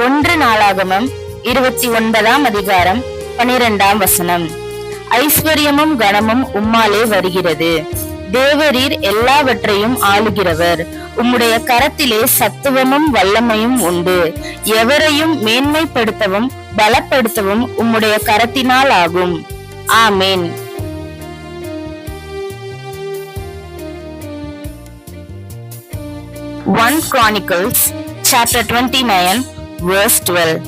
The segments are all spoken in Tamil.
1 நாளாகமம் 29 அதிகாரம் 12 ஐஸ்வர்யமும் கனமும் உம்மாலே வருகிறது. தேவரீர் எல்லாவற்றையும் ஆளுகிறவர். உம்முடைய கரத்திலே சத்துவமும் வல்லமையும் உண்டு. எவரையும் மேன்மைப்படுத்தவும் பலப்படுத்தவும் உம்முடைய கரத்தினால் ஆகும். ஆமேன். Chronicles chapter 29 verse 12.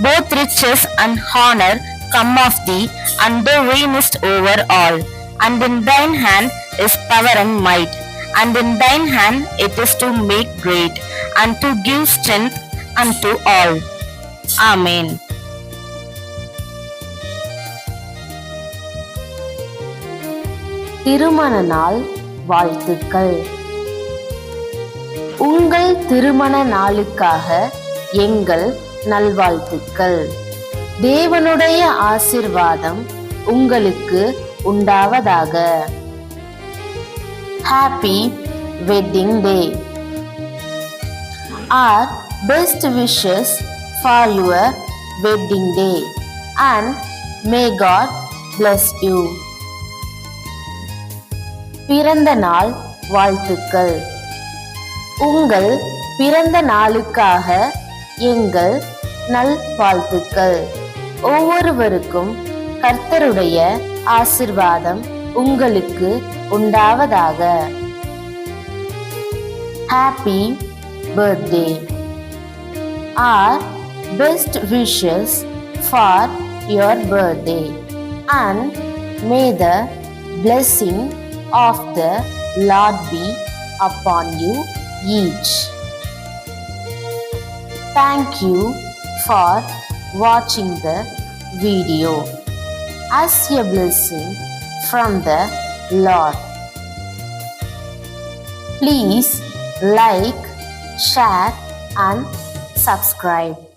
Both riches and honor come of thee, and thou reignest over all. And in thine hand is power and might, and in thine hand it is to make great, and to give strength unto all. Amen. திருமண நாள் வாழ்த்துக்கள். உங்கள் திருமண நாளுக்காக எங்கள் நல்வாழ்த்துக்கள். தேவனுடைய ஆசீர்வாதம் உங்களுக்கு உண்டாவதாக. Happy wedding day. Our best wishes for your wedding day and may God bless you. பிறந்த நாள் வாழ்த்துக்கள். உங்கள் பிறந்த நாளுக்காக எங்கள் நல்வாழ்த்துக்கள். ஒவ்வொருவருக்கும் கர்த்தருடைய ஆசீர்வாதம் உங்களுக்கு உண்டாவதாக. Happy birthday. Our best wishes for your birthday and may the blessing of the Lord be upon you each. Thank you for watching the video. As a blessing from the Lord. Please like, share and subscribe.